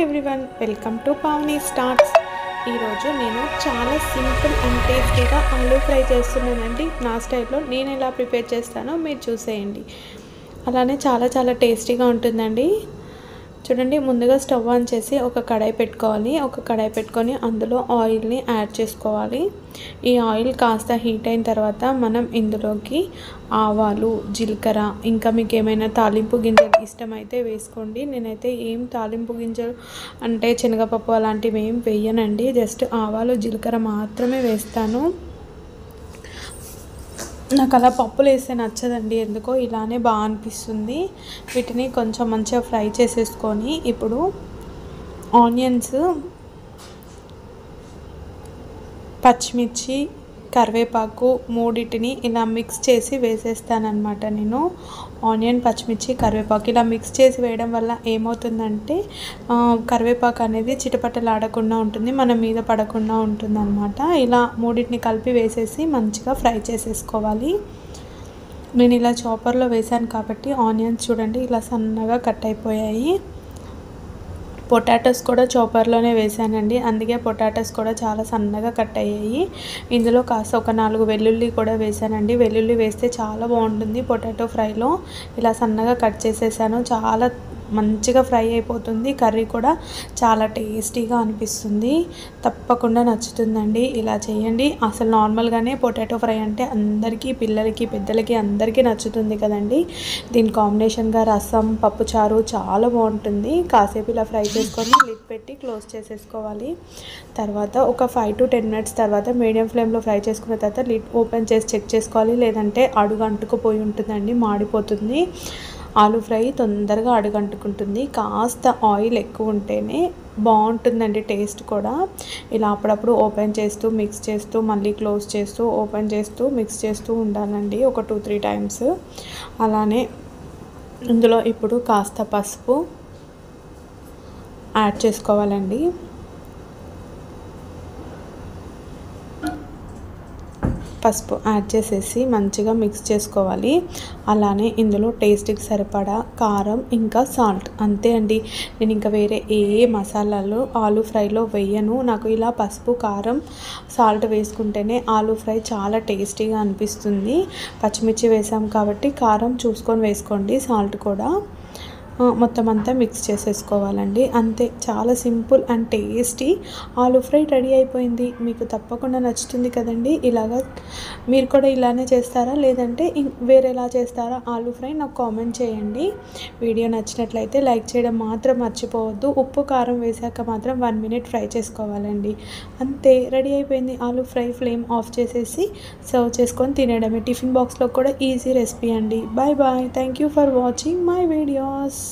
Everyone welcome to Pavani starts. ఈరోజు నేను చాలా సింపుల్ అండ్ టేస్టీగా ఆలూ ఫ్రై చేస్తున్నానండి. నా స్టైల్లో నేను ఎలా ప్రిపేర్ చేస్తానో మీరు చూసేయండి. అలానే చాలా టేస్టీగా ఉంటుందండి. చూడండి, ముందుగా స్టవ్ ఆన్ చేసి ఒక కడాయి పెట్టుకోవాలి. ఒక కడాయి పెట్టుకొని అందులో ఆయిల్ని యాడ్ చేసుకోవాలి. ఈ ఆయిల్ కాస్త హీట్ అయిన తర్వాత మనం ఇందులోకి ఆవాలు, జీలకర్ర, ఇంకా మీకు ఏమైనా తాలింపు గింజలు ఇష్టమైతే వేసుకోండి. నేనైతే ఏం తాలింపు గింజలు అంటే శనగపప్పు అలాంటివి ఏం వేయనండి. జస్ట్ ఆవాలు, జీలకర్ర మాత్రమే వేస్తాను. నాకు అలా పప్పులు వేస్తే నచ్చదండి, ఎందుకో ఇలానే బాగా అనిపిస్తుంది. వీటిని కొంచెం మంచిగా ఫ్రై చేసేసుకొని ఇప్పుడు ఆనియన్స్, పచ్చిమిర్చి, కరివేపాకు మూడింటిని ఇలా మిక్స్ చేసి వేసేస్తానన్నమాట. నేను ఆనియన్, పచ్చిమిర్చి, కరివేపాకు ఇలా మిక్స్ చేసి వేయడం వల్ల ఏమవుతుందంటే కరివేపాకు అనేది చిటపటలాడకుండా ఉంటుంది, మన మీద పడకుండా ఉంటుంది అన్నమాట. ఇలా మూడింటిని కలిపి వేసేసి మంచిగా ఫ్రై చేసేసుకోవాలి. నేను ఇలా చాపర్లో వేసాను కాబట్టి ఆనియన్స్ చూడండి ఇలా సన్నగా కట్ అయిపోయాయి. పొటాటోస్ కూడా చాపర్లోనే వేసానండి, అందుకే పొటాటోస్ కూడా చాలా సన్నగా కట్ అయ్యాయి. ఇందులో కాస్త ఒక 4 వెల్లుల్లి కూడా వేసానండి. వెల్లుల్లి వేస్తే చాలా బాగుంటుంది పొటాటో ఫ్రైలో. ఇలా సన్నగా కట్ చేసేసాను. చాలా మంచిగా ఫ్రై అయిపోతుంది. కర్రీ కూడా చాలా టేస్టీగా అనిపిస్తుంది. తప్పకుండా నచ్చుతుందండి, ఇలా చేయండి. అసలు నార్మల్గానే పొటాటో ఫ్రై అంటే అందరికీ, పిల్లలకి, పెద్దలకి అందరికీ నచ్చుతుంది కదండి. దీని కాంబినేషన్గా రసం, పప్పుచారు చాలా బాగుంటుంది. కాసేపు ఇలా ఫ్రై చేసుకొని లిడ్ పెట్టి క్లోజ్ చేసేసుకోవాలి. తర్వాత ఒక 5 to 10 minutes తర్వాత మీడియం ఫ్లేమ్లో ఫ్రై చేసుకున్న తర్వాత లిడ్ ఓపెన్ చేసి చెక్ చేసుకోవాలి, లేదంటే అడుగు అంటుకుపోయి ఉంటుందండి, మాడిపోతుంది. ఆలూ ఫ్రై తొందరగా అడుగంటుకుంటుంది. కాస్త ఆయిల్ ఎక్కువ ఉంటేనే బాగుంటుందండి టేస్ట్ కూడా. ఇలా అప్పుడప్పుడు ఓపెన్ చేస్తూ మిక్స్ చేస్తూ మళ్ళీ క్లోజ్ చేస్తూ ఓపెన్ చేస్తూ మిక్స్ చేస్తూ ఉండాలండి ఒక 2-3 times. అలానే ఇందులో ఇప్పుడు కాస్త పసుపు యాడ్ చేసుకోవాలండి. పసుపు యాడ్ చేసేసి మంచిగా మిక్స్ చేసుకోవాలి. అలానే ఇందులో టేస్ట్కి సరిపడా కారం, ఇంకా సాల్ట్, అంతే అండి. నేను ఇంకా వేరే ఏ మసాలాలు ఆలూ ఫ్రైలో వేయను. నాకు ఇలా పసుపు, కారం, సాల్ట్ వేసుకుంటేనే ఆలూ ఫ్రై చాలా టేస్టీగా అనిపిస్తుంది. పచ్చిమిర్చి వేసాం కాబట్టి కారం చూసుకొని వేసుకోండి, సాల్ట్ కూడా. మొత్తం అంతా మిక్స్ చేసేసుకోవాలండి, అంతే. చాలా simple and tasty aloo fry ready అయిపోయింది. మీకు తప్పకుండా నచ్చుతుంది కదండి. ఇలాగా మీరు కూడా ఇలానే చేస్తారా, లేదంటే వేరేలా చేస్తారా ఆలూ ఫ్రై, నాకు కామెంట్ చేయండి. వీడియో నచ్చినట్లయితే లైక్ చేయడం మాత్రం మర్చిపోవద్దు. ఉప్పు, కారం వేసాక మాత్రం 1 minute ఫ్రై చేసుకోవాలండి. అంతే, రెడీ అయిపోయింది ఆలూ ఫ్రై. ఫ్లేమ్ ఆఫ్ చేసేసి సర్వ్ చేసుకొని తినేయడమే. టిఫిన్ బాక్స్లో కూడా ఈజీ రెసిపీ అండి. Bye bye. Thank you for watching my videos.